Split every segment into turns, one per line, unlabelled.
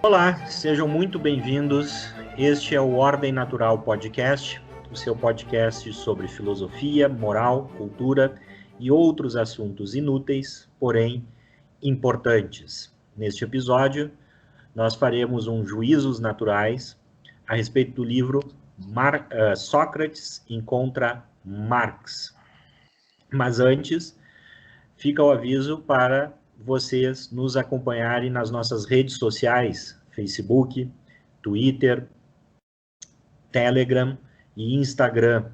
Olá, sejam muito bem-vindos. Este é o Ordem Natural Podcast, o seu podcast sobre filosofia, moral, cultura e outros assuntos inúteis, porém importantes. Neste episódio, nós faremos um juízos naturais a respeito do livro Sócrates encontra Marx. Mas antes, fica o aviso para vocês nos acompanharem nas nossas redes sociais, Facebook, Twitter, Telegram e Instagram.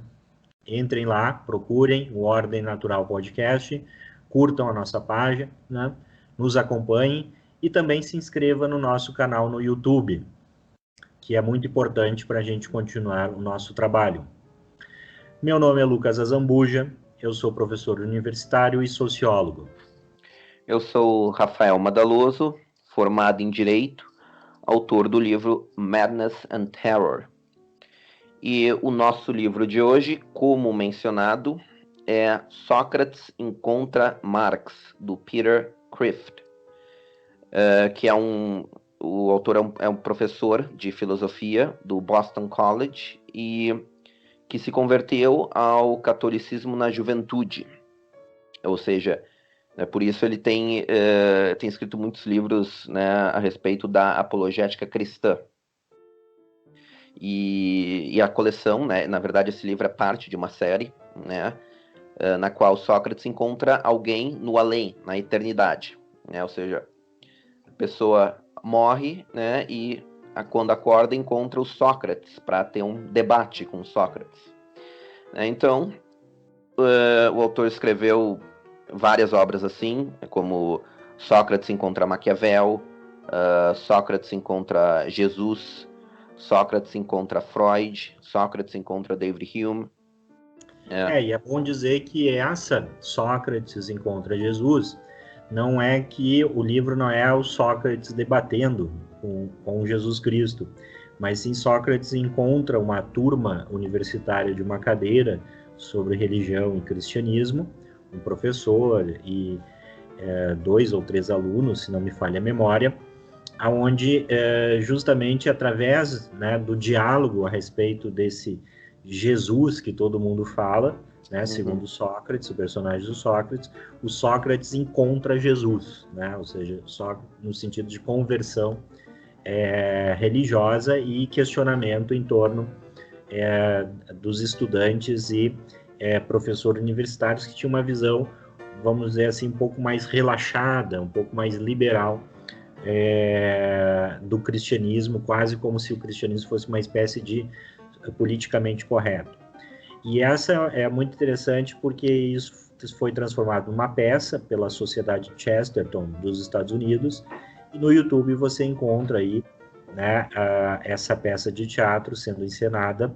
Entrem lá, procurem o Ordem Natural Podcast, curtam a nossa página, né? Nos acompanhem e também se inscreva no nosso canal no YouTube, que é muito importante para a gente continuar o nosso trabalho. Meu nome é Lucas Azambuja, eu sou professor universitário e sociólogo.
Eu sou Rafael Madaloso, formado em Direito, autor do livro Madness and Terror. E o nosso livro de hoje, como mencionado, é Sócrates encontra Marx, do Peter Crift, que o autor é um professor de filosofia do Boston College e que se converteu ao catolicismo na juventude, ou seja, por isso ele tem escrito muitos livros, né, a respeito da apologética cristã. E a coleção, né, na verdade esse livro é parte de uma série, né, na qual Sócrates encontra alguém no além, na eternidade. Né, ou seja, a pessoa morre, né, e quando acorda encontra o Sócrates para ter um debate com Sócrates. Então, o autor escreveu várias obras assim, como Sócrates encontra Maquiavel, Sócrates encontra Jesus, Sócrates encontra Freud, Sócrates encontra David Hume.
E é bom dizer que essa Sócrates encontra Jesus não é que o livro não é o Sócrates debatendo com Jesus Cristo, mas sim Sócrates encontra uma turma universitária de uma cadeira sobre religião e cristianismo, um professor e 2 ou 3 alunos, se não me falha a memória, aonde justamente através, né, do diálogo a respeito desse Jesus que todo mundo fala, né, segundo Sócrates, o personagem do Sócrates, o Sócrates encontra Jesus, né, ou seja, só no sentido de conversão religiosa e questionamento em torno dos estudantes e professores universitários que tinham uma visão, vamos dizer assim, um pouco mais relaxada, um pouco mais liberal do cristianismo, quase como se o cristianismo fosse uma espécie de politicamente correto. E essa é muito interessante porque isso foi transformado numa peça pela Sociedade Chesterton dos Estados Unidos, e no YouTube você encontra aí, né, essa peça de teatro sendo encenada,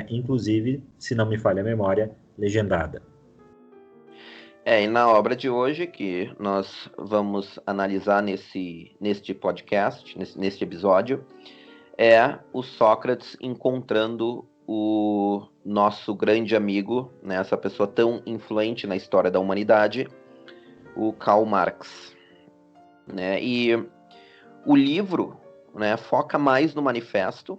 inclusive, se não me falha a memória, legendada.
E na obra de hoje, que nós vamos analisar neste podcast, neste episódio, é o Sócrates encontrando o nosso grande amigo, né, essa pessoa tão influente na história da humanidade, o Karl Marx. Né? E o livro, né, foca mais no manifesto,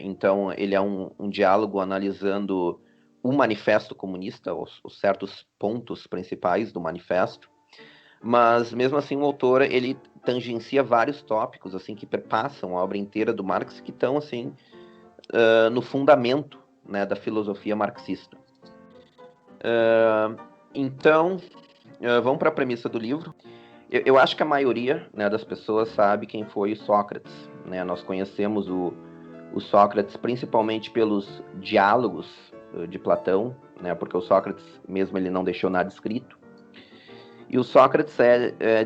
então ele é um diálogo analisando o manifesto comunista, os certos pontos principais do manifesto, mas mesmo assim o autor ele tangencia vários tópicos assim que perpassam a obra inteira do Marx, que estão assim no fundamento, né, da filosofia marxista. Então vamos para a premissa do livro. Eu acho que a maioria, né, das pessoas sabe quem foi Sócrates, né? Nós conhecemos o Sócrates principalmente pelos diálogos de Platão, né, porque o Sócrates mesmo ele não deixou nada escrito. E o Sócrates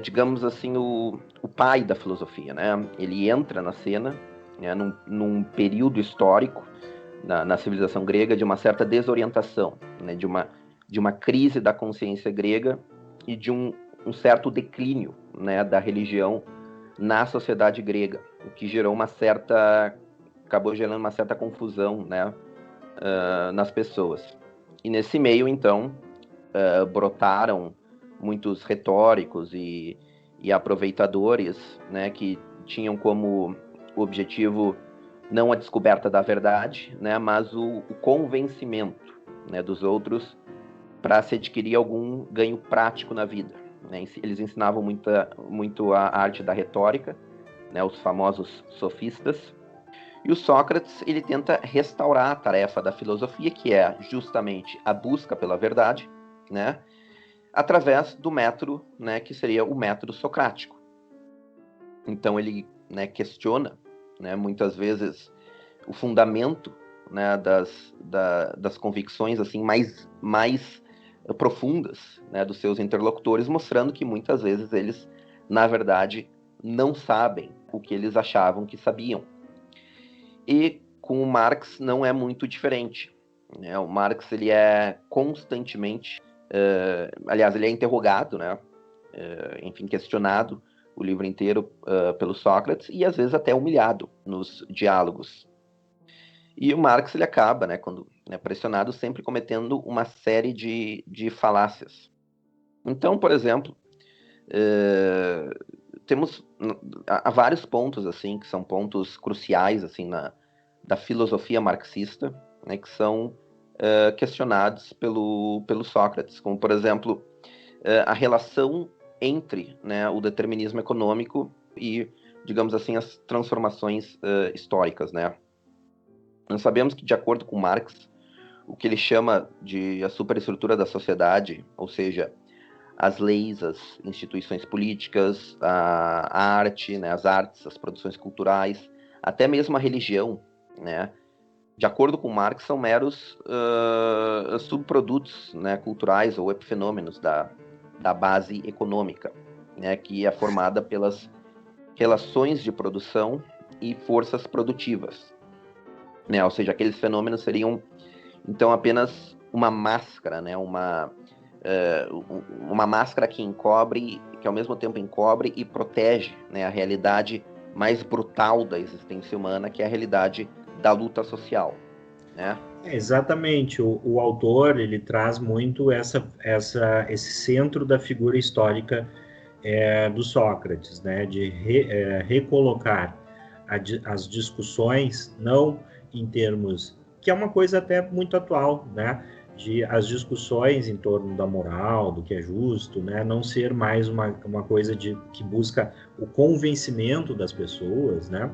digamos assim, o pai da filosofia, né? Ele entra na cena, né, num período histórico na civilização grega de uma certa desorientação, né, de uma crise da consciência grega e de um certo declínio, né, da religião na sociedade grega, o que acabou gerando uma certa confusão, né, nas pessoas. E nesse meio, então, brotaram muitos retóricos e aproveitadores, né, que tinham como objetivo não a descoberta da verdade, né, mas o convencimento, né, dos outros para se adquirir algum ganho prático na vida, né? Eles ensinavam muito a arte da retórica, né, os famosos sofistas. E o Sócrates, ele tenta restaurar a tarefa da filosofia, que é justamente a busca pela verdade, né, através do método, né, que seria o método socrático. Então ele, né, questiona, né, muitas vezes o fundamento, né, das convicções assim mais profundas, né, dos seus interlocutores, mostrando que muitas vezes eles, na verdade, não sabem o que eles achavam que sabiam. E com o Marx não é muito diferente, né? O Marx, ele é constantemente, aliás, ele é interrogado, né? Enfim, questionado o livro inteiro pelo Sócrates e às vezes até humilhado nos diálogos. E o Marx, ele acaba, né, quando pressionado, sempre cometendo uma série de falácias. Então, por exemplo, temos há vários pontos assim que são pontos cruciais assim da filosofia marxista, né, que são questionados pelo Sócrates, como por exemplo a relação entre, né, o determinismo econômico e, digamos assim, as transformações históricas, né? Nós sabemos que, de acordo com Marx, o que ele chama de a superestrutura da sociedade, ou seja, as leis, as instituições políticas, a arte, né, as artes, as produções culturais, até mesmo a religião, né, de acordo com Marx, são meros subprodutos, né, culturais ou epifenômenos da base econômica, né, que é formada pelas relações de produção e forças produtivas, né, ou seja, aqueles fenômenos seriam, então, apenas uma máscara, né, uma máscara que encobre, que ao mesmo tempo encobre e protege, né, a realidade mais brutal da existência humana, que é a realidade da luta social, né?
Exatamente, o autor ele traz muito esse centro da figura histórica do Sócrates, né, de recolocar as discussões, não em termos, que é uma coisa até muito atual, né, de as discussões em torno da moral, do que é justo, né, não ser mais uma coisa que busca o convencimento das pessoas, né,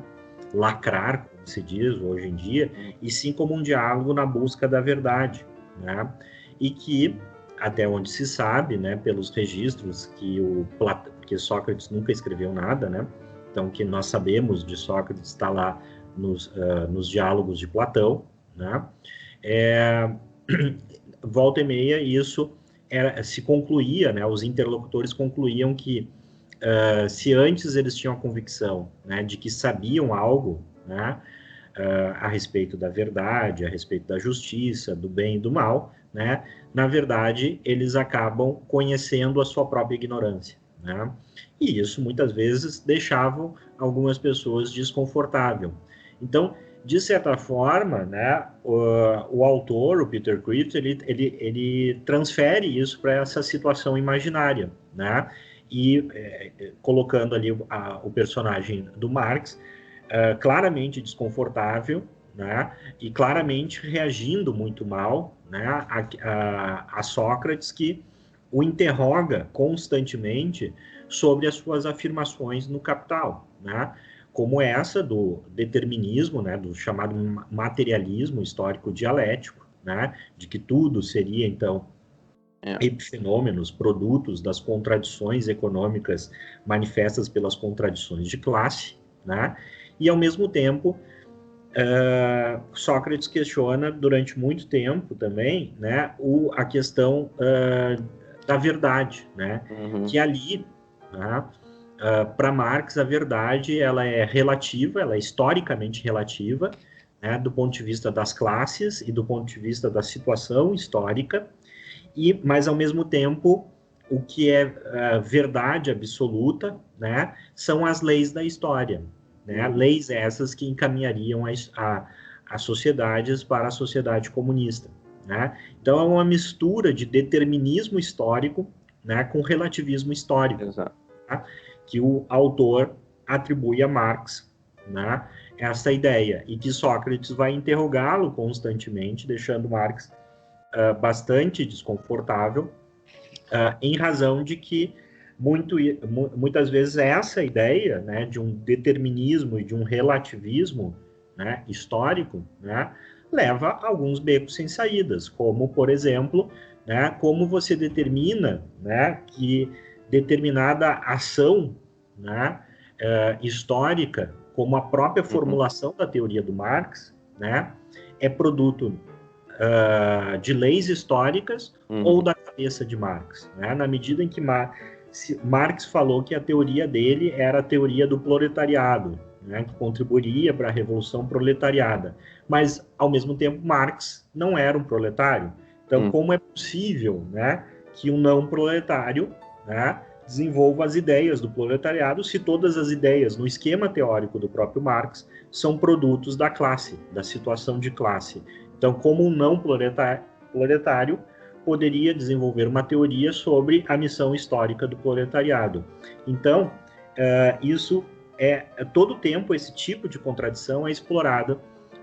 lacrar, como se diz hoje em dia, e sim como um diálogo na busca da verdade, né, e que, até onde se sabe, né, pelos registros porque Sócrates nunca escreveu nada, né, então que nós sabemos de Sócrates está lá nos diálogos de Platão, né, volta e meia isso se concluía, né, os interlocutores concluíam que se antes eles tinham a convicção, né, de que sabiam algo, né, a respeito da verdade, a respeito da justiça, do bem e do mal, né, na verdade eles acabam conhecendo a sua própria ignorância, né, e isso muitas vezes deixavam algumas pessoas desconfortáveis. Então, de certa forma, né, o autor, o Peter Kreeft, ele transfere isso para essa situação imaginária, né, e colocando ali o personagem do Marx claramente desconfortável, né, e claramente reagindo muito mal, né, a Sócrates, que o interroga constantemente sobre as suas afirmações no Capital, né, como essa do determinismo, né, do chamado materialismo histórico dialético, né, de que tudo seria, então, epifenômenos, produtos das contradições econômicas manifestas pelas contradições de classe, né? E, ao mesmo tempo, Sócrates questiona durante muito tempo também, né, a questão da verdade, né? Que ali, né, para Marx, a verdade ela é relativa, ela é historicamente relativa, né, do ponto de vista das classes e do ponto de vista da situação histórica, mas ao mesmo tempo o que é verdade absoluta, né, são as leis da história, né, leis essas que encaminhariam as sociedades para a sociedade comunista, né. Então é uma mistura de determinismo histórico, né, com relativismo histórico, tá? Que o autor atribui a Marx, né, essa ideia, e que Sócrates vai interrogá-lo constantemente, deixando Marx bastante desconfortável, em razão de que muitas vezes essa ideia, né, de um determinismo e de um relativismo, né, histórico, né, leva a alguns becos sem saídas, como, por exemplo, né, como você determina, né, que determinada ação, né, histórica, como a própria formulação da teoria do Marx, né, é produto de leis históricas ou da cabeça de Marx, né? Na medida em que Marx falou que a teoria dele era a teoria do proletariado, né? Que contribuiria para a revolução proletariada, mas ao mesmo tempo Marx não era um proletário. Então, como é possível, né, que um não proletário, né, desenvolva as ideias do proletariado se todas as ideias no esquema teórico do próprio Marx são produtos da classe, da situação de classe? Então, como um não proletário poderia desenvolver uma teoria sobre a missão histórica do proletariado? Então, isso todo o tempo esse tipo de contradição é explorada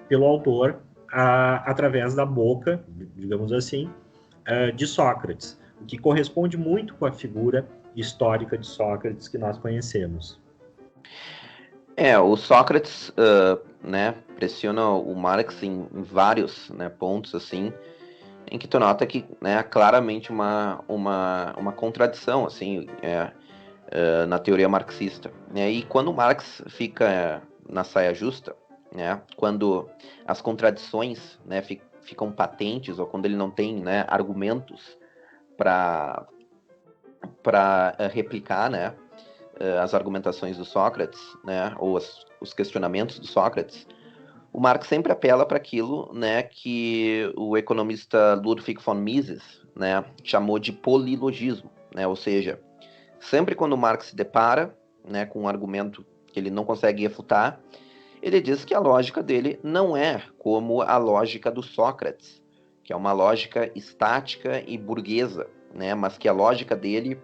pelo autor através da boca, digamos assim, de Sócrates, o que corresponde muito com a figura histórica de Sócrates que nós conhecemos.
O Sócrates, né, pressiona o Marx em vários, né, pontos, assim, em que tu nota que, né, há claramente uma contradição, assim, na teoria marxista. Né, e quando Marx fica na saia justa, né, quando as contradições, né, ficam patentes, ou quando ele não tem, né, argumentos para replicar, né, as argumentações do Sócrates, né, ou os questionamentos do Sócrates, o Marx sempre apela para aquilo, né, que o economista Ludwig von Mises, né, chamou de polilogismo, né, ou seja, sempre quando o Marx se depara, né, com um argumento que ele não consegue refutar, ele diz que a lógica dele não é como a lógica do Sócrates, que é uma lógica estática e burguesa, né, mas que a lógica dele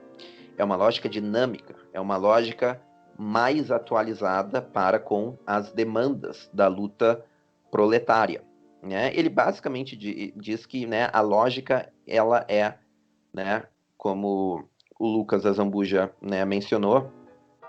é uma lógica dinâmica, é uma lógica mais atualizada para com as demandas da luta proletária. Né? Ele basicamente diz que, né, a lógica ela é, né, como o Lucas Azambuja, né, mencionou,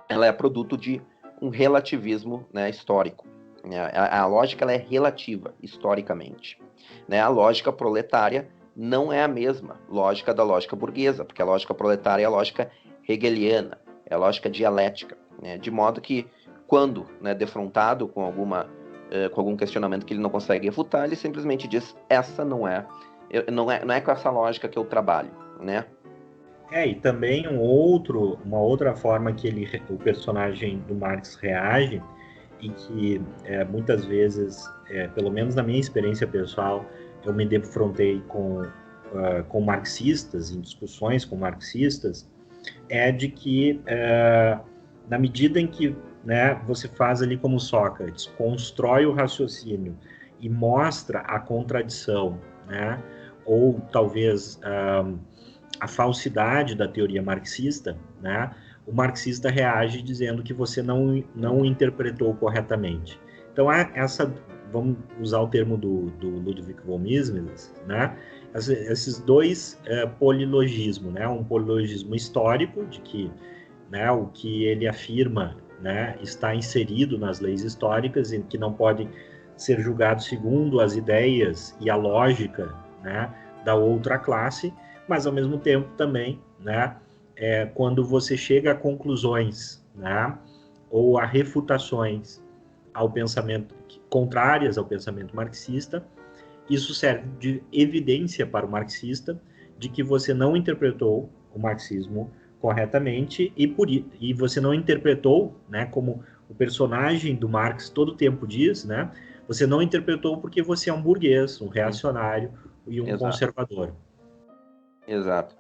ela é produto de um relativismo, né, histórico. Né? A lógica ela é relativa historicamente. Né? A lógica proletária não é a mesma lógica da lógica burguesa, porque a lógica proletária é a lógica hegeliana, é a lógica dialética, né? De modo que, quando, né, defrontado com algum questionamento que ele não consegue refutar, ele simplesmente diz: essa não é com essa lógica que eu trabalho, né?
E também uma outra forma que o personagem do Marx reage, e que muitas vezes, pelo menos na minha experiência pessoal, eu me defrontei com marxistas, em discussões com marxistas, é de que, na medida em que, né, você faz ali como Sócrates, constrói o raciocínio e mostra a contradição, né, ou talvez a falsidade da teoria marxista, né, o marxista reage dizendo que você não interpretou corretamente. Então, vamos usar o termo do Ludwig von Mises, né, esses dois polilogismos, né, um polilogismo histórico, de que, né, o que ele afirma, né, está inserido nas leis históricas e que não pode ser julgado segundo as ideias e a lógica, né, da outra classe, mas ao mesmo tempo também, né, quando você chega a conclusões, né, ou a refutações ao pensamento contrárias ao pensamento marxista, isso serve de evidência para o marxista de que você não interpretou o marxismo corretamente e você não interpretou, né, como o personagem do Marx todo o tempo diz, né, você não interpretou porque você é um burguês, um reacionário e um
Exato.
conservador.
Exato.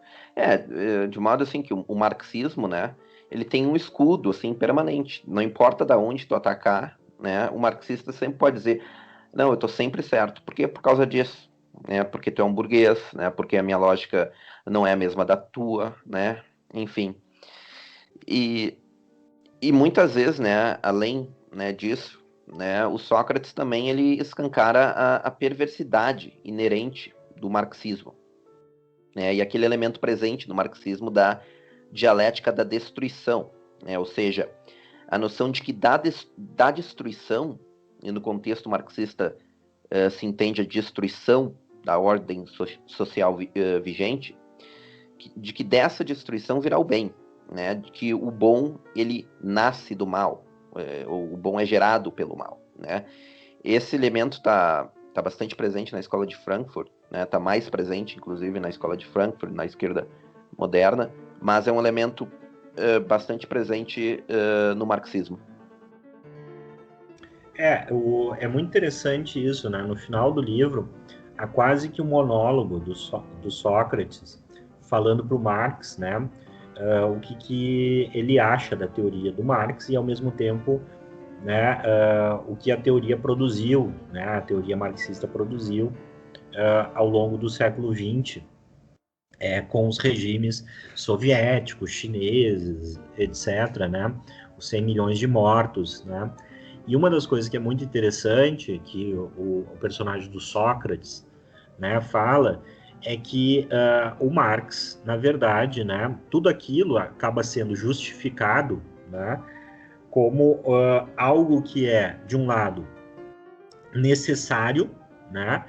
De modo assim que o marxismo, né, ele tem um escudo assim permanente. Não importa de onde tu atacar, né, o marxista sempre pode dizer: não, eu tô sempre certo. Por quê? Por causa disso, né? Porque tu é um burguês, né? Porque a minha lógica não é a mesma da tua, né? Enfim. E E muitas vezes, né, além, né, disso, né, o Sócrates também ele escancara a perversidade inerente do marxismo, né, e aquele elemento presente no marxismo da dialética da destruição, né, ou seja, a noção de que da destruição, e no contexto marxista se entende a destruição da ordem social vigente, de que dessa destruição virá o bem, né? De que o bom ele nasce do mal, ou o bom é gerado pelo mal, né? Esse elemento está bastante presente na escola de Frankfurt, né? Está mais presente, inclusive, na escola de Frankfurt, na esquerda moderna, mas é um elemento bastante presente no marxismo.
É muito interessante isso, né? No final do livro, há quase que um monólogo do Sócrates falando para o Marx, né? O que ele acha da teoria do Marx e, ao mesmo tempo, né, o que a teoria produziu, né? A teoria marxista produziu ao longo do século XX, com os regimes soviéticos, chineses, etc., né? Os 100 milhões de mortos, né? E uma das coisas que é muito interessante, que o personagem do Sócrates, né, fala, é que o Marx, na verdade, né, tudo aquilo acaba sendo justificado, né, como algo que é, de um lado, necessário, né,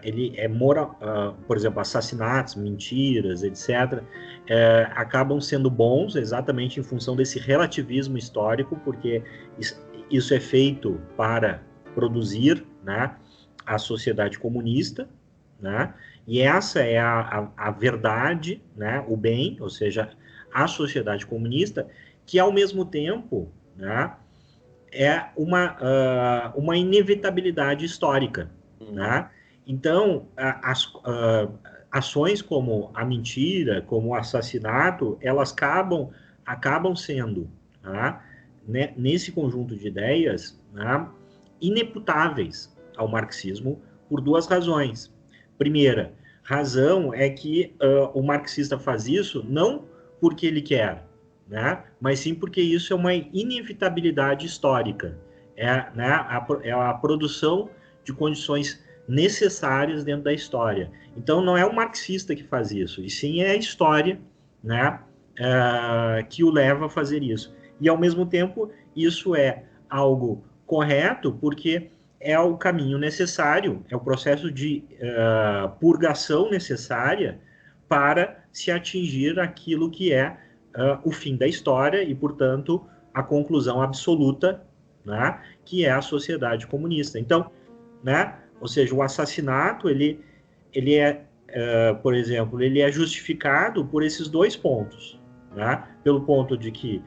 ele é moral, por exemplo, assassinatos, mentiras, etc., acabam sendo bons exatamente em função desse relativismo histórico, porque isso é feito para produzir, né, a sociedade comunista, né, e essa é a verdade, né, o bem, ou seja, a sociedade comunista, que ao mesmo tempo, né, é uma inevitabilidade histórica, né? Então, ações como a mentira, como o assassinato, elas acabam sendo, tá? Nesse conjunto de ideias, né, ineputáveis ao marxismo por duas razões. Primeira razão é que o marxista faz isso não porque ele quer, né? Mas sim porque isso é uma inevitabilidade histórica. Né, é a produção de condições necessárias dentro da história. Então, não é o marxista que faz isso, e sim é a história, né, que o leva a fazer isso. E, ao mesmo tempo, isso é algo correto, porque é o caminho necessário, é o processo de purgação necessária para se atingir aquilo que é o fim da história e, portanto, a conclusão absoluta, né, que é a sociedade comunista. Então, né, ou seja, o assassinato, ele é, por exemplo, ele é justificado por esses dois pontos, né, pelo ponto de que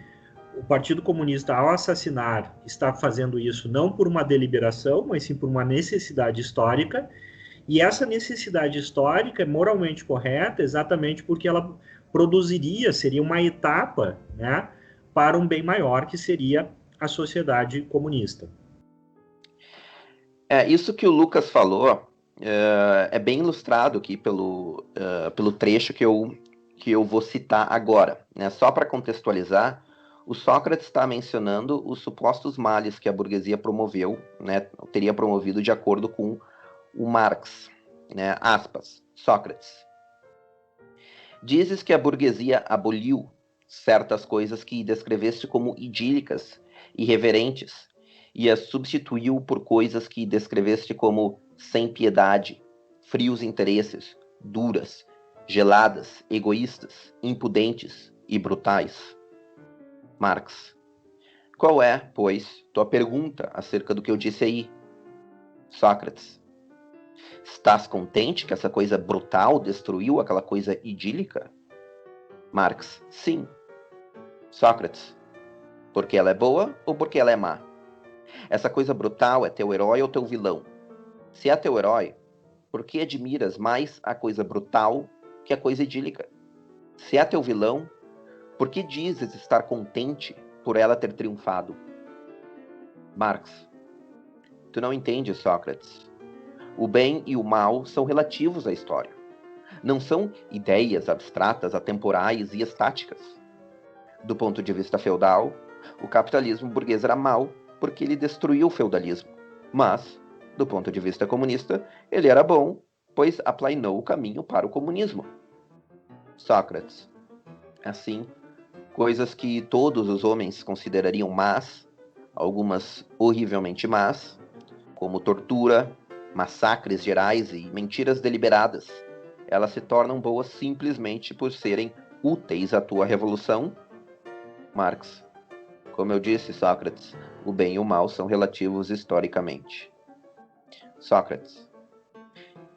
o Partido Comunista, ao assassinar, está fazendo isso não por uma deliberação, mas sim por uma necessidade histórica, e essa necessidade histórica é moralmente correta exatamente porque ela seria uma etapa, né, para um bem maior, que seria a sociedade comunista.
Isso que o Lucas falou é bem ilustrado aqui pelo trecho que eu vou citar agora, né? Só para contextualizar, o Sócrates está mencionando os supostos males que a burguesia promoveu, né, teria promovido de acordo com o Marx, né, aspas, Sócrates. Dizes que a burguesia aboliu certas coisas que descreveste como idílicas e reverentes, e as substituiu por coisas que descreveste como sem piedade, frios interesses, duras, geladas, egoístas, impudentes e brutais. Marx. Qual é, pois, tua pergunta acerca do que eu disse aí? Sócrates. Estás contente que essa coisa brutal destruiu aquela coisa idílica? Marx. Sim. Sócrates. Porque ela é boa ou porque ela é má? Essa coisa brutal é teu herói ou teu vilão? Se é teu herói, por que admiras mais a coisa brutal que a coisa idílica? Se é teu vilão, por que dizes estar contente por ela ter triunfado? Marx. Tu não entendes, Sócrates. O bem e o mal são relativos à história. Não são ideias abstratas, atemporais e estáticas. Do ponto de vista feudal, o capitalismo burguês era mau porque ele destruiu o feudalismo. Mas, do ponto de vista comunista, ele era bom, pois aplainou o caminho para o comunismo. Sócrates. Assim, coisas que todos os homens considerariam más, algumas horrivelmente más, como tortura, massacres gerais e mentiras deliberadas, elas se tornam boas simplesmente por serem úteis à tua revolução? Marx. Como eu disse, Sócrates, o bem e o mal são relativos historicamente. Sócrates.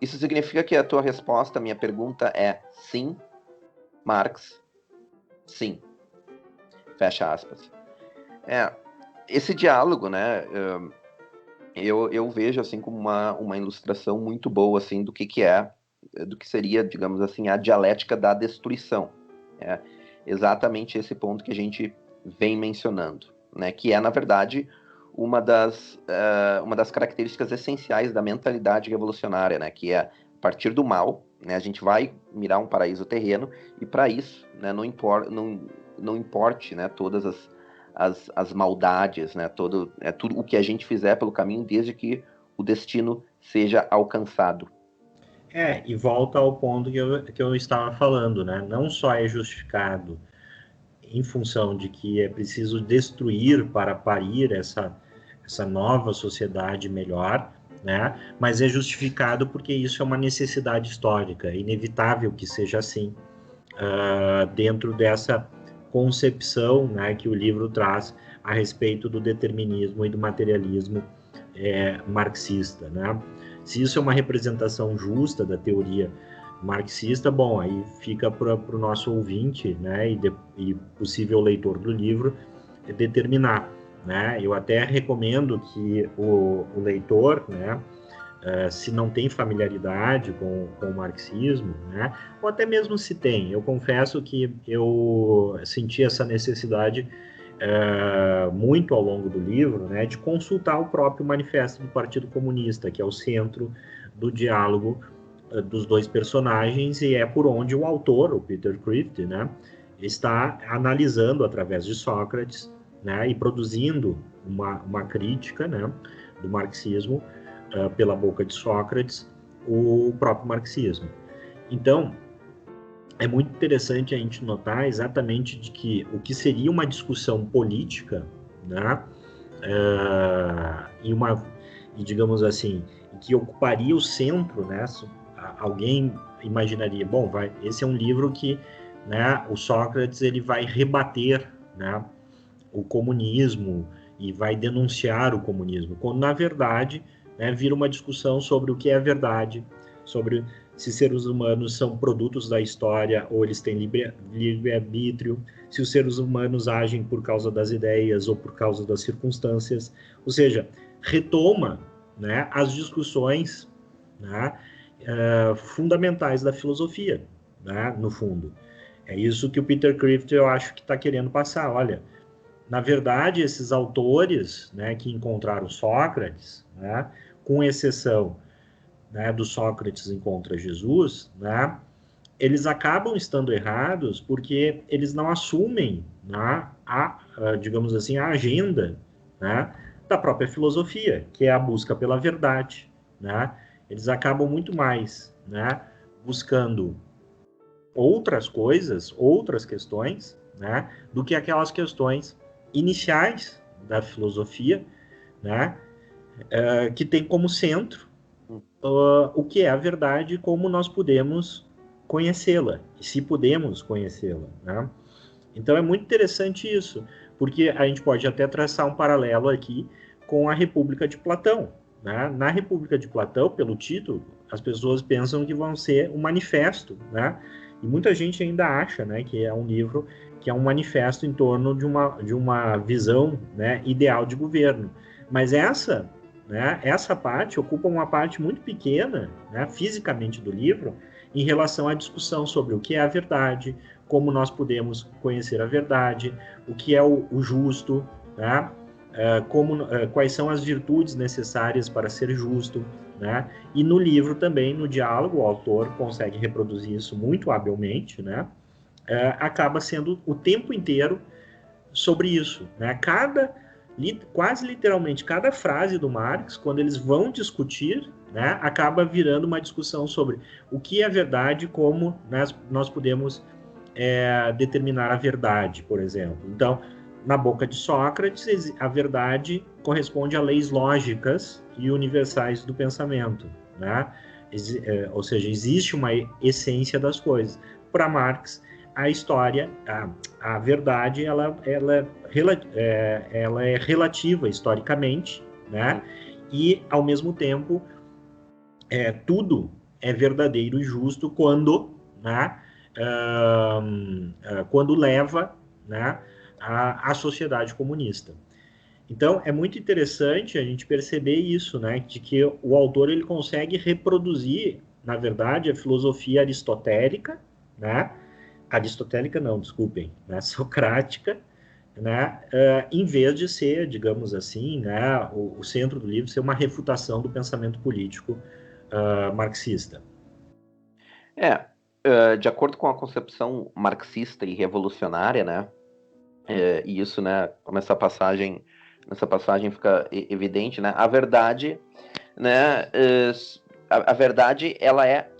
Isso significa que a tua resposta à minha pergunta é sim, Marx? Sim. Fecha aspas. Esse diálogo, né, eu vejo assim como uma ilustração muito boa assim do que seria, digamos assim, a dialética da destruição. É exatamente esse ponto que a gente vem mencionando, né, que é, na verdade, uma das características essenciais da mentalidade revolucionária, né, que é a partir do mal, né, a gente vai mirar um paraíso terreno, e para isso, né, não importe, né, todas as maldades, né, tudo o que a gente fizer pelo caminho, desde que o destino seja alcançado.
E volta ao ponto que eu estava falando, né? Não só é justificado em função de que é preciso destruir para parir essa nova sociedade melhor, né? Mas é justificado porque isso é uma necessidade histórica, é inevitável que seja assim, dentro dessa concepção, né, que o livro traz a respeito do determinismo e do materialismo marxista, né? Se isso é uma representação justa da teoria marxista, bom, aí fica para o nosso ouvinte, né, e possível leitor do livro determinar, né? Eu até recomendo que o leitor, né, se não tem familiaridade com o marxismo, né, ou até mesmo se tem, eu confesso que eu senti essa necessidade muito ao longo do livro, né, de consultar o próprio manifesto do Partido Comunista, que é o centro do diálogo dos dois personagens, e é por onde o autor, o Peter Kreeft, né, está analisando através de Sócrates, né, e produzindo uma crítica, né, do marxismo pela boca de Sócrates, o próprio marxismo. Então, é muito interessante a gente notar exatamente de que o que seria uma discussão política, né, e digamos assim, que ocuparia o centro, né, alguém imaginaria, bom, esse é um livro que, né, o Sócrates ele vai rebater, né, o comunismo e vai denunciar o comunismo, quando na verdade, né, vira uma discussão sobre o que é verdade, sobre se seres humanos são produtos da história ou eles têm livre-arbítrio, se os seres humanos agem por causa das ideias ou por causa das circunstâncias, ou seja, retoma, né, as discussões, né, fundamentais da filosofia, né, no fundo. É isso que o Peter Kreeft, eu acho que está querendo passar. Olha, na verdade, esses autores, né, que encontraram Sócrates, né, com exceção, né, do Sócrates encontra Jesus, né, eles acabam estando errados porque eles não assumem, né, digamos assim, a agenda, né, da própria filosofia, que é a busca pela verdade, né? Eles acabam muito mais, né, buscando outras coisas, outras questões, né, do que aquelas questões iniciais da filosofia, né, que tem como centro o que é a verdade e como nós podemos conhecê-la, e se podemos conhecê-la, né? Então é muito interessante isso, porque a gente pode até traçar um paralelo aqui com a República de Platão, né? Na República de Platão, pelo título, as pessoas pensam que vão ser um manifesto, né? E muita gente ainda acha, né, que é um livro que é um manifesto em torno de uma visão, né, ideal de governo. Mas essa parte ocupa uma parte muito pequena, né, fisicamente do livro, em relação à discussão sobre o que é a verdade, como nós podemos conhecer a verdade, o que é o justo, né, quais são as virtudes necessárias para ser justo, né? E no livro também, no diálogo, o autor consegue reproduzir isso muito habilmente, né? Acaba sendo o tempo inteiro sobre isso, né? Quase literalmente, cada frase do Marx, quando eles vão discutir, né, acaba virando uma discussão sobre o que é verdade, como nós podemos determinar a verdade, por exemplo. Então, na boca de Sócrates, a verdade corresponde a leis lógicas e universais do pensamento, né? Ou seja, existe uma essência das coisas. Para Marx, a história, a verdade, ela é relativa historicamente, né? E, ao mesmo tempo, tudo é verdadeiro e justo quando, né, quando leva, né, à sociedade comunista. Então, é muito interessante a gente perceber isso, né, de que o autor ele consegue reproduzir, na verdade, a filosofia aristotélica, né, aristotélica não, desculpem, né, socrática, né, em vez de ser, digamos assim, né, o centro do livro ser uma refutação do pensamento político marxista.
De acordo com a concepção marxista e revolucionária, né, e isso, né, como nessa passagem fica evidente, né, a verdade, né, a verdade, ela é,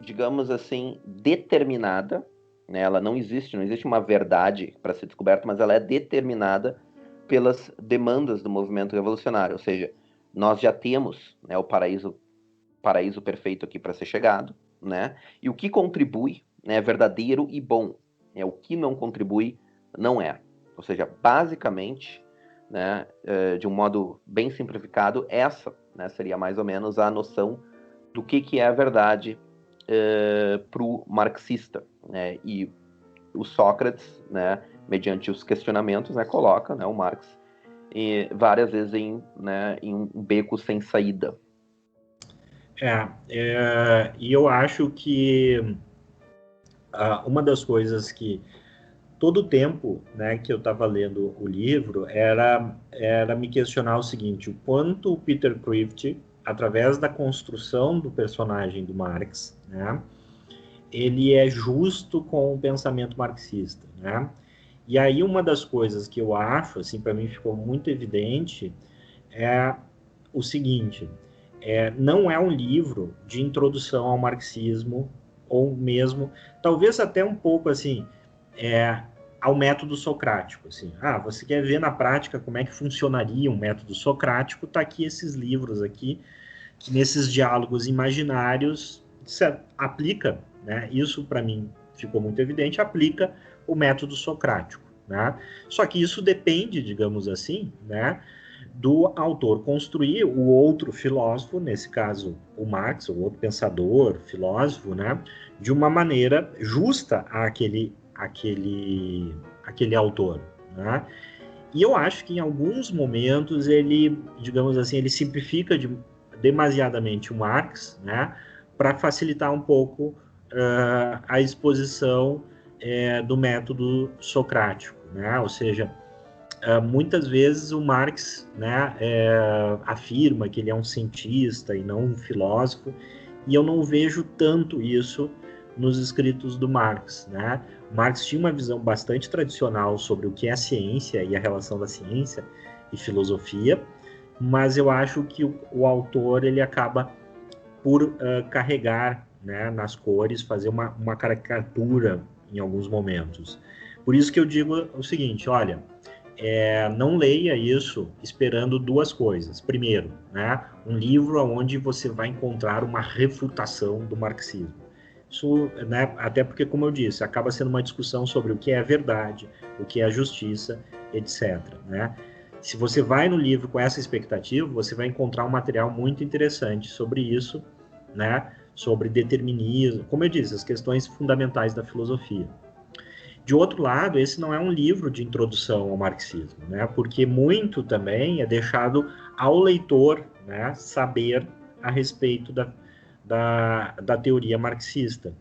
digamos assim, determinada, né, ela não existe uma verdade para ser descoberta, mas ela é determinada pelas demandas do movimento revolucionário, ou seja, nós já temos, né, o paraíso perfeito aqui para ser chegado, né, e o que contribui, né, é verdadeiro e bom, né, o que não contribui não é. Ou seja, basicamente, né, de um modo bem simplificado, essa, né, seria mais ou menos a noção do que é a verdade para o marxista, né, e o Sócrates, né, mediante os questionamentos, né, coloca, né, o Marx várias vezes em um beco sem saída.
E eu acho que uma das coisas que todo o tempo, né, que eu estava lendo o livro era me questionar o seguinte: o quanto o Peter Kreeft, através da construção do personagem do Marx, né, ele é justo com o pensamento marxista, né? E aí uma das coisas que eu acho, assim, para mim ficou muito evidente é o seguinte: não é um livro de introdução ao marxismo, ou mesmo, talvez até um pouco assim, ao método socrático. Assim. Você quer ver na prática como é que funcionaria um método socrático? Tá aqui esses livros aqui, que nesses diálogos imaginários aplica, né? Isso para mim ficou muito evidente, aplica o método socrático, né? Só que isso depende, digamos assim, né, do autor construir o outro filósofo, nesse caso o Marx, o outro pensador, filósofo, né, de uma maneira justa àquele autor, né? E eu acho que em alguns momentos ele, digamos assim, ele simplifica demasiadamente o Marx, né, para facilitar um pouco a exposição do método socrático, né? Ou seja, muitas vezes o Marx, né, afirma que ele é um cientista e não um filósofo, e eu não vejo tanto isso nos escritos do Marx, né? Marx tinha uma visão bastante tradicional sobre o que é ciência e a relação da ciência e filosofia, mas eu acho que o autor ele acaba por carregar, né, nas cores, fazer uma caricatura em alguns momentos. Por isso que eu digo o seguinte: olha, não leia isso esperando duas coisas. Primeiro, né, um livro onde você vai encontrar uma refutação do marxismo. Isso, né, até porque, como eu disse, acaba sendo uma discussão sobre o que é a verdade, o que é a justiça, etc. Né? Se você vai no livro com essa expectativa, você vai encontrar um material muito interessante sobre isso, né, sobre determinismo, como eu disse, as questões fundamentais da filosofia. De outro lado, esse não é um livro de introdução ao marxismo, né, porque muito também é deixado ao leitor, né, saber a respeito da teoria marxista.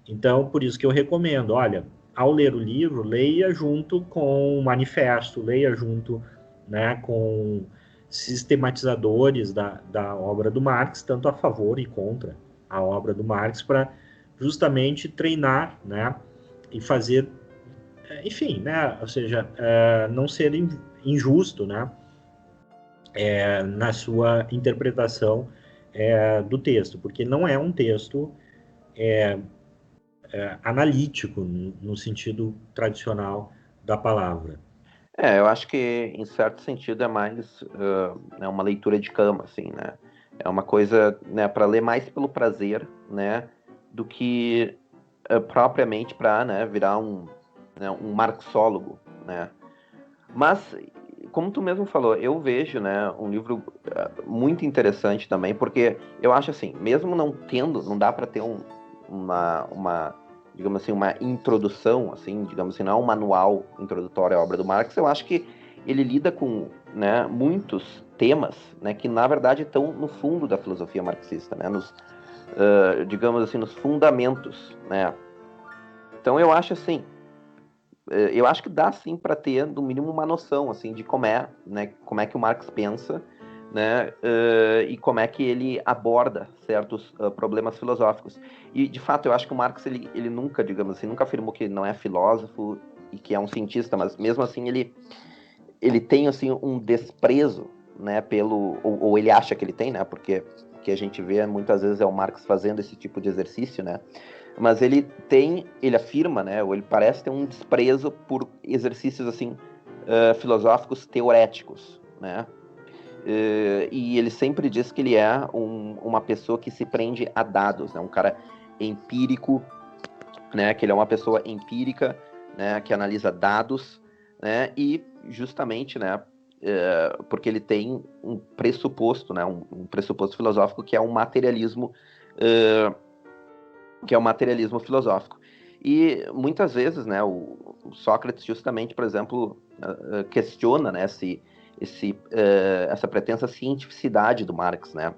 Então, por isso que eu recomendo, olha, ao ler o livro, leia junto com o manifesto, leia junto, né, com sistematizadores da obra do Marx, tanto a favor e contra a obra do Marx, para justamente treinar, né, e fazer enfim, né? Ou seja, não ser injusto, né? Na sua interpretação do texto, porque não é um texto analítico no sentido tradicional da palavra.
Eu acho que em certo sentido é mais uma leitura de cama, assim, né? É uma coisa, né, para ler mais pelo prazer, né, do que propriamente para, né, virar um marxólogo, né? Mas, como tu mesmo falou, eu vejo, né, um livro muito interessante também, porque eu acho assim, mesmo não tendo, não dá para ter uma, digamos assim, uma introdução, assim, digamos assim, não é um manual introdutório à obra do Marx, eu acho que ele lida com, né, muitos temas, né, que na verdade estão no fundo da filosofia marxista, né, digamos assim, nos fundamentos, né. Então eu acho assim, eu acho que dá sim para ter no mínimo uma noção assim de como é, né, como é que o Marx pensa, né, e como é que ele aborda certos problemas filosóficos. E de fato eu acho que o Marx ele nunca, digamos assim, nunca afirmou que ele não é filósofo e que é um cientista, mas mesmo assim ele tem assim um desprezo, né, pelo ou ele acha que ele tem, né, porque o que a gente vê muitas vezes é o Marx fazendo esse tipo de exercício, né, mas ele afirma, né, ou ele parece ter um desprezo por exercícios assim filosóficos teoréticos, né, e ele sempre diz que ele é uma pessoa que se prende a dados, né, um cara empírico, né, que ele é uma pessoa empírica, né, que analisa dados, né, e justamente, né, porque ele tem um pressuposto, né, um pressuposto filosófico que é um materialismo filosófico. E muitas vezes, né, o Sócrates justamente, por exemplo, questiona, né, essa pretensa cientificidade do Marx, né,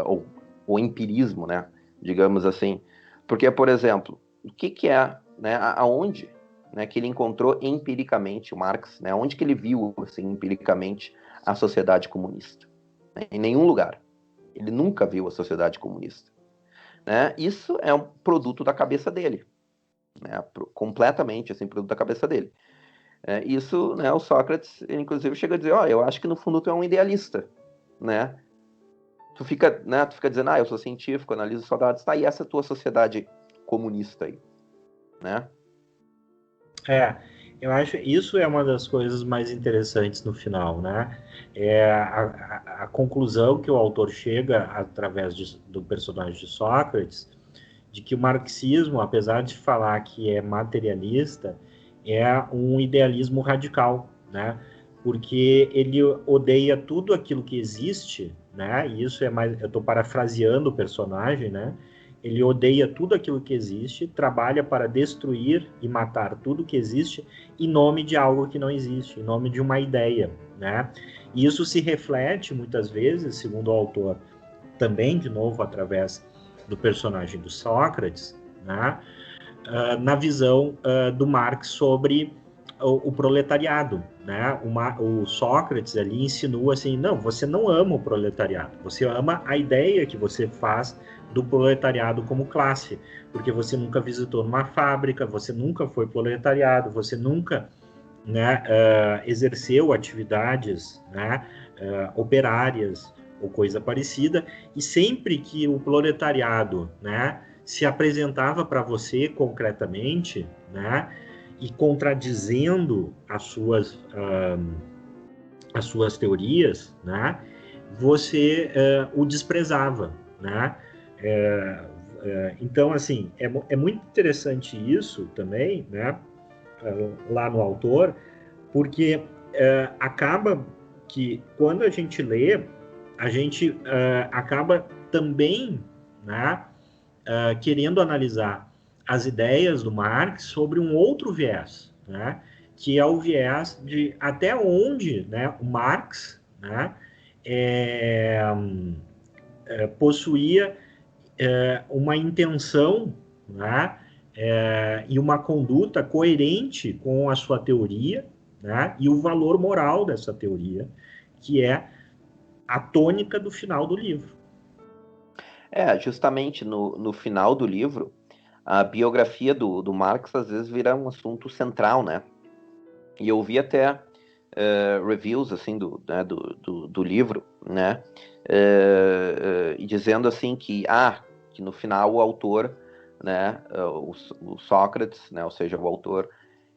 ou o empirismo, né, digamos assim. Porque, por exemplo, o que é, né, aonde, né, que ele encontrou empiricamente o Marx, né, onde que ele viu, assim, empiricamente a sociedade comunista? Em nenhum lugar. Ele nunca viu a sociedade comunista. Né? Isso é um produto da cabeça dele, né? Completamente assim, produto da cabeça dele. Isso, né, o Sócrates, ele, inclusive, chega a dizer, eu acho que no fundo tu é um idealista, né? Tu fica dizendo, eu sou científico, analiso só dados, tá, e essa tua sociedade comunista aí, né?
Eu acho isso é uma das coisas mais interessantes no final, né? A conclusão que o autor chega através do personagem de Sócrates, de que o marxismo, apesar de falar que é materialista, é um idealismo radical, né? Porque ele odeia tudo aquilo que existe, né? E isso é mais, eu estou parafraseando o personagem, né? Ele odeia tudo aquilo que existe, trabalha para destruir e matar tudo que existe em nome de algo que não existe, em nome de uma ideia, né? E isso se reflete muitas vezes, segundo o autor, também de novo através do personagem do Sócrates, né? Na visão do Marx sobre o proletariado, né? O Sócrates ali insinua assim, não, você não ama o proletariado, você ama a ideia que você faz do proletariado como classe, porque você nunca visitou numa fábrica, você nunca foi proletariado, você nunca, né, exerceu atividades, né, operárias ou coisa parecida, e sempre que o proletariado, né, se apresentava para você concretamente, né, e contradizendo as suas teorias, né, você o desprezava, né? Então, assim, é muito interessante isso também, né, lá no autor, porque acaba que quando a gente lê, a gente acaba também, né, querendo analisar as ideias do Marx sobre um outro viés, né, que é o viés de até onde, né, o Marx, né, possuía uma intenção, né, e uma conduta coerente com a sua teoria, né, e o valor moral dessa teoria, que é a tônica do final do livro.
Justamente no final do livro, a biografia do Marx às vezes vira um assunto central, né? E eu vi até reviews assim do livro, né? E dizendo assim que no final o autor, né, o Sócrates, né, ou seja, o autor,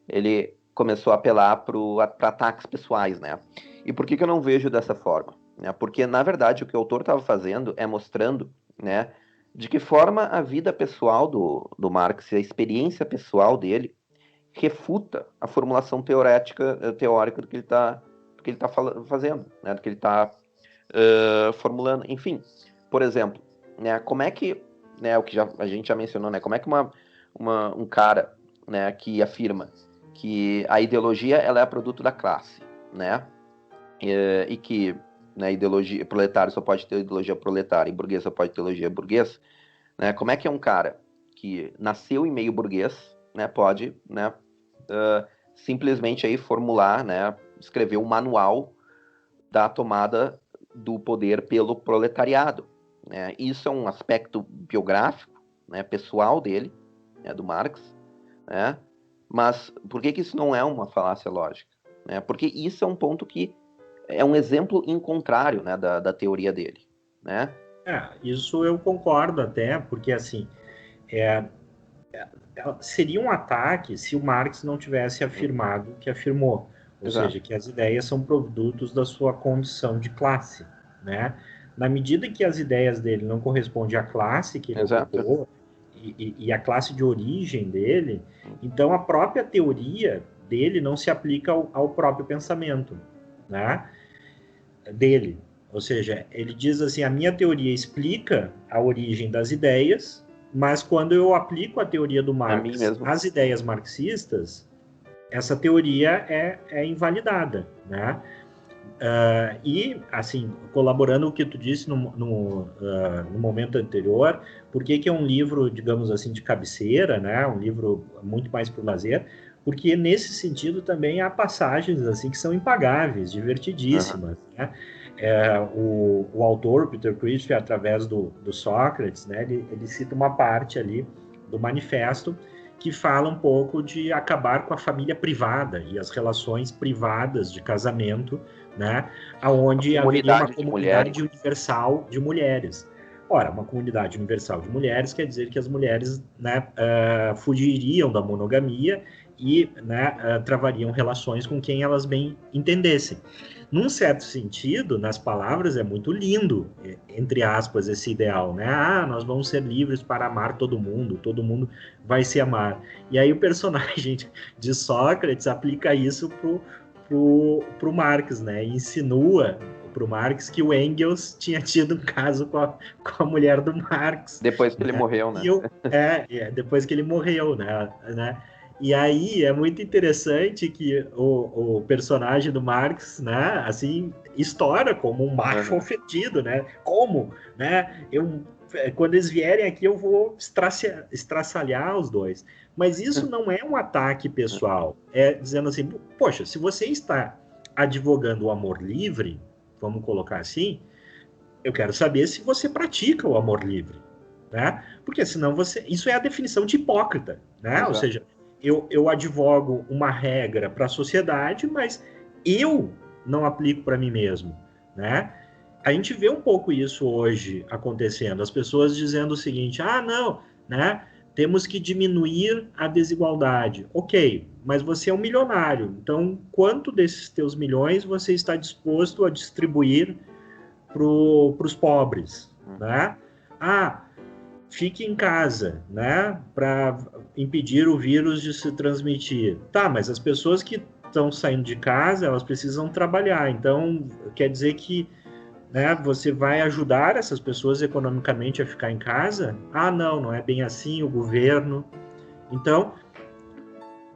ele começou a apelar para ataques pessoais, né? E por que eu não vejo dessa forma? Né? Porque, na verdade, o que o autor estava fazendo é mostrando, né, de que forma a vida pessoal do Marx, a experiência pessoal dele, refuta a formulação teórica do que ele está fazendo, né, do que ele está formulando. Enfim, por exemplo, né, como é que, né, o que a gente já mencionou, né, como é que um cara, né, que afirma que a ideologia ela é produto da classe, né, e que, né, ideologia proletária só pode ter ideologia proletária e burguês só pode ter ideologia burguesa, né, como é que um cara que nasceu em meio burguês, né, pode, né, simplesmente aí formular, né, escrever um manual da tomada do poder pelo proletariado, né? Isso é um aspecto biográfico, né, pessoal dele, né, do Marx, né? Mas por que isso não é uma falácia lógica? Né? Porque isso é um ponto que é um exemplo em contrário, né, da teoria dele, né?
Isso eu concordo até, porque assim, seria um ataque se o Marx não tivesse afirmado o que afirmou, ou
Exato.
seja, que as ideias são produtos da sua condição de classe, né? Na medida que as ideias dele não correspondem à classe que ele ocupou e à classe de origem dele, então a própria teoria dele não se aplica ao próprio pensamento, né? Dele. Ou seja, ele diz assim: a minha teoria explica a origem das ideias, mas quando eu aplico a teoria do Marx às ideias marxistas, essa teoria é invalidada, né? E, assim, colaborando o que tu disse no momento anterior, por que é um livro, digamos assim, de cabeceira, né? Um livro muito mais para o lazer, porque nesse sentido também há passagens assim que são impagáveis, divertidíssimas, né? O autor, Peter Christie, através do Sócrates, né, ele cita uma parte ali do manifesto que fala um pouco de acabar com a família privada e as relações privadas de casamento, né, aonde haveria uma comunidade universal de mulheres. Ora, uma comunidade universal de mulheres quer dizer que as mulheres, né, fugiriam da monogamia e, né, travariam relações com quem elas bem entendessem. Num certo sentido, nas palavras, é muito lindo, entre aspas, esse ideal, né? Nós vamos ser livres para amar todo mundo vai se amar. E aí o personagem de Sócrates aplica isso pro Marx, né? E insinua pro Marx que o Engels tinha tido um caso com a mulher do Marx.
Depois que ele morreu, né?
Depois que ele morreu, né? E aí é muito interessante que o personagem do Marx, né, assim, estoura como um macho ofendido, né? Como, né? Quando eles vierem aqui, eu vou estraçalhar os dois. Mas isso não é um ataque pessoal. É dizendo assim, poxa, se você está advogando o amor livre, vamos colocar assim, eu quero saber se você pratica o amor livre, né? Porque senão isso é a definição de hipócrita, né? Exato. Ou seja, eu advogo uma regra para a sociedade, mas eu não aplico para mim mesmo, né? A gente vê um pouco isso hoje acontecendo, as pessoas dizendo o seguinte: não, né? Temos que diminuir a desigualdade. Ok, mas você é um milionário, então quanto desses teus milhões você está disposto a distribuir para os pobres, né? Fique em casa, né? Para impedir o vírus de se transmitir. Tá, mas as pessoas que estão saindo de casa, elas precisam trabalhar. Então, quer dizer que, né, você vai ajudar essas pessoas economicamente a ficar em casa? Não é bem assim, o governo. Então,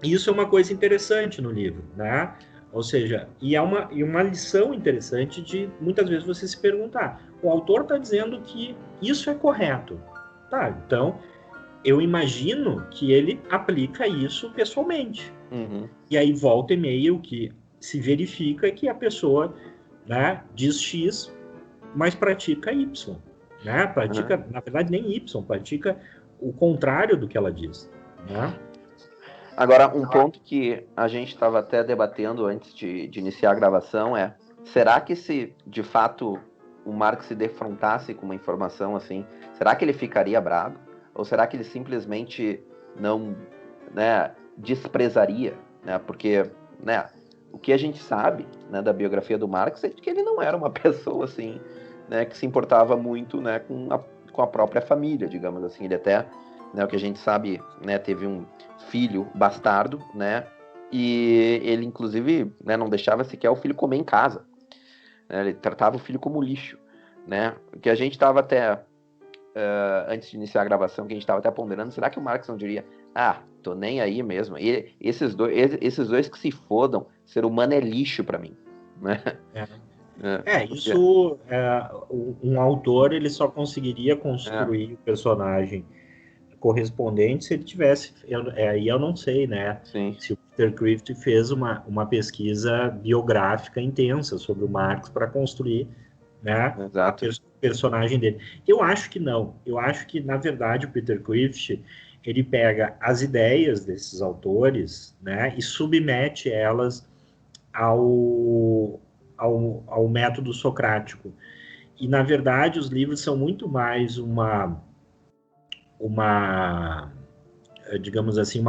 isso é uma coisa interessante no livro, né? Ou seja, e uma lição interessante de muitas vezes você se perguntar: o autor está dizendo que isso é correto. Tá, então eu imagino que ele aplica isso pessoalmente. E aí volta e meia o que se verifica é que a pessoa, né, diz X, mas pratica Y. Né? Pratica, na verdade, nem Y, pratica o contrário do que ela diz, né?
Agora, um ponto que a gente estava até debatendo antes de iniciar a gravação é: será que se de fato o Marx se defrontasse com uma informação assim, será que ele ficaria bravo? Ou será que ele simplesmente não, né, desprezaria? Né? Porque, né, o que a gente sabe, né, da biografia do Marx é que ele não era uma pessoa assim, né, que se importava muito, né, com a própria família, digamos assim. Ele até, né, o que a gente sabe, né, teve um filho bastardo, né, e ele inclusive, né, não deixava sequer o filho comer em casa, né, ele tratava o filho como lixo, né, o que a gente estava até antes de iniciar a gravação, que a gente estava até ponderando, será que o Marx não diria: ah, tô nem aí mesmo, e esses dois que se fodam, ser humano é lixo para mim, né?
Isso, um autor ele só conseguiria construir o personagem correspondente se ele tivesse, aí eu não sei, né?
Sim.
Se o Peter Crift fez uma pesquisa biográfica intensa sobre o Marx para construir, né, o personagem dele. Eu acho que não. Eu acho que, na verdade, o Peter Crift ele pega as ideias desses autores, né, e submete elas ao método socrático. E, na verdade, os livros são muito mais digamos assim,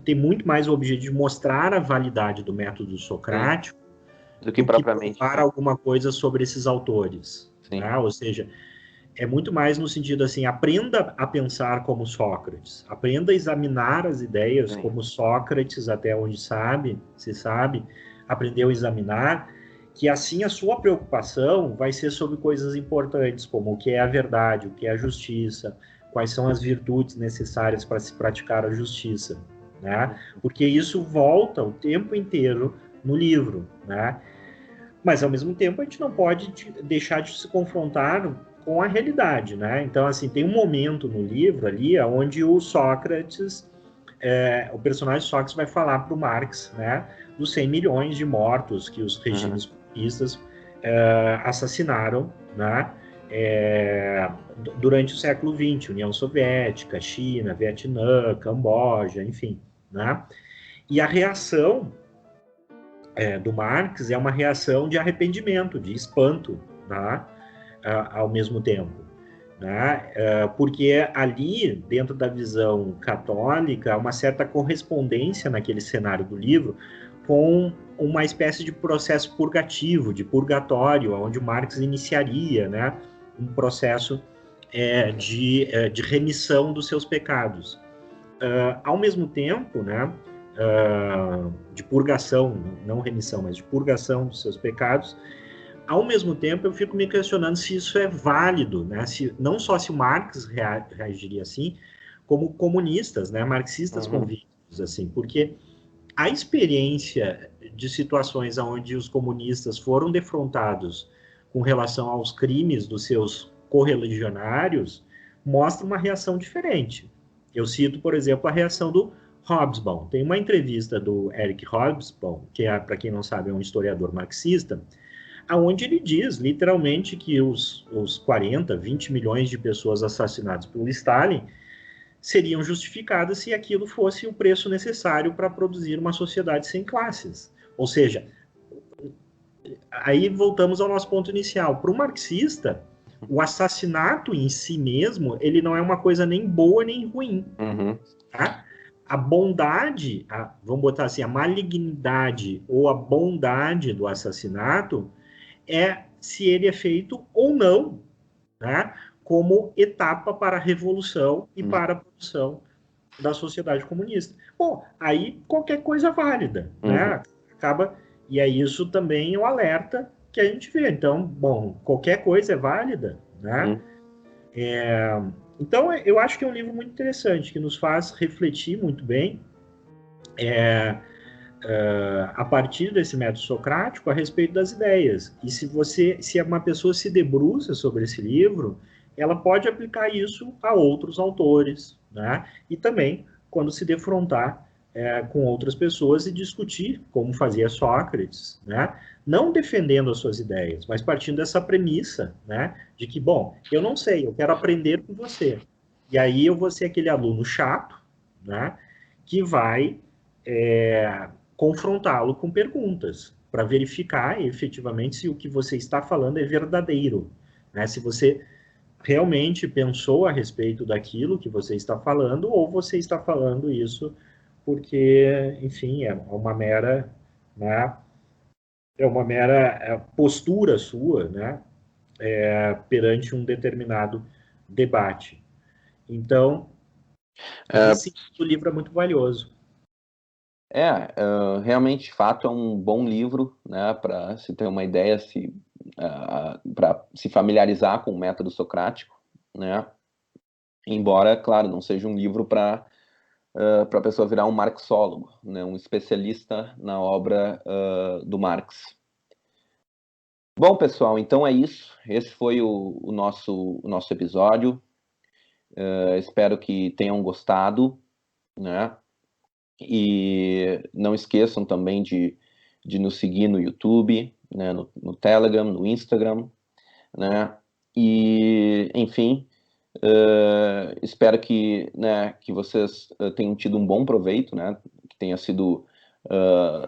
tem muito mais o objetivo de mostrar a validade do método socrático
do que propriamente
provar alguma coisa sobre esses autores. Né? Ou seja, é muito mais no sentido assim, aprenda a pensar como Sócrates, aprenda a examinar as ideias como Sócrates, até onde se sabe, aprendeu a examinar, que assim a sua preocupação vai ser sobre coisas importantes, como o que é a verdade, o que é a justiça, quais são as virtudes necessárias para se praticar a justiça, né? Porque isso volta o tempo inteiro no livro, né? Mas, ao mesmo tempo, a gente não pode deixar de se confrontar com a realidade, né? Então, assim, tem um momento no livro ali onde o Sócrates, o personagem Sócrates vai falar para o Marx, né, dos 100 milhões de mortos que os regimes comunistas assassinaram, né, durante o século XX, União Soviética, China, Vietnã, Camboja, enfim, né? E a reação do Marx é uma reação de arrependimento, de espanto, né, ao mesmo tempo. Né? Porque ali, dentro da visão católica, há uma certa correspondência naquele cenário do livro com uma espécie de processo purgativo, de purgatório, onde o Marx iniciaria, né, um processo de remissão dos seus pecados. Ao mesmo tempo, né, de purgação, não remissão, mas de purgação dos seus pecados, ao mesmo tempo eu fico me questionando se isso é válido, né? Não só se o Marx reagiria assim, como comunistas, né, marxistas convictos, assim, porque a experiência de situações onde os comunistas foram defrontados com relação aos crimes dos seus correligionários mostra uma reação diferente. Eu cito, por exemplo, a reação do Hobsbawm. Tem uma entrevista do Eric Hobsbawm, que para quem não sabe é um historiador marxista, onde ele diz literalmente que os 40, 20 milhões de pessoas assassinadas por Stalin seriam justificadas se aquilo fosse o preço necessário para produzir uma sociedade sem classes. Ou seja, aí voltamos ao nosso ponto inicial. Para o marxista, o assassinato em si mesmo, ele não é uma coisa nem boa nem ruim. Tá? A bondade, vamos botar assim, a malignidade ou a bondade do assassinato é se ele é feito ou não, né, como etapa para a revolução e para a produção da sociedade comunista. Bom, aí qualquer coisa é válida, né? Acaba, e aí isso também é um alerta que a gente vê. Então, bom, qualquer coisa é válida, né? Então, eu acho que é um livro muito interessante, que nos faz refletir muito bem a partir desse método socrático a respeito das ideias. E se uma pessoa se debruça sobre esse livro, ela pode aplicar isso a outros autores, né? E também quando se defrontar com outras pessoas e discutir como fazia Sócrates, né? Não defendendo as suas ideias, mas partindo dessa premissa, né? De que, bom, eu não sei, eu quero aprender com você. E aí eu vou ser aquele aluno chato, né? Que vai confrontá-lo com perguntas para verificar efetivamente se o que você está falando é verdadeiro, né? Se você realmente pensou a respeito daquilo que você está falando ou você está falando isso porque, enfim, é uma mera, né, postura sua, né, perante um determinado debate. Então, nesse sentido, o livro é muito valioso.
Realmente, de fato, é um bom livro, né, para se ter uma ideia, para se familiarizar com o método socrático, né, embora, claro, não seja um livro para a pessoa virar um marxólogo, né, um especialista na obra do Marx. Bom, pessoal, então é isso. Esse foi o nosso episódio. Espero que tenham gostado, né? E não esqueçam também de nos seguir no YouTube, né? No Telegram, no Instagram, né? E, enfim, espero que, né, que vocês tenham tido um bom proveito, né? Que tenha sido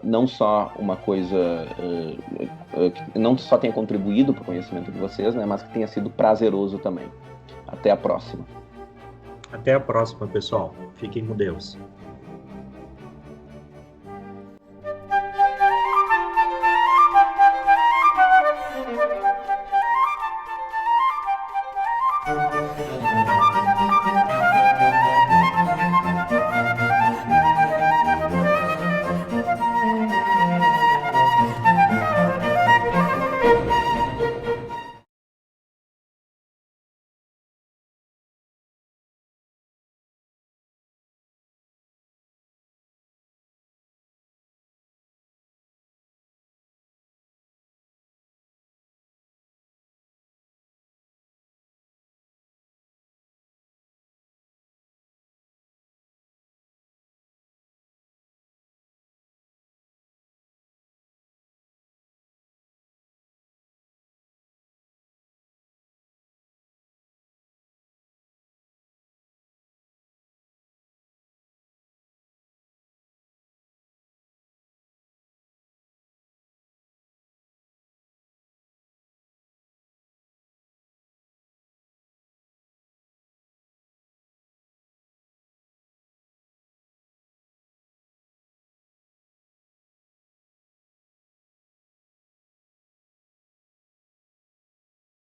não só uma coisa que não só tenha contribuído para o conhecimento de vocês, né, mas que tenha sido prazeroso também. Até a próxima.
Até a próxima, pessoal. Fiquem com Deus.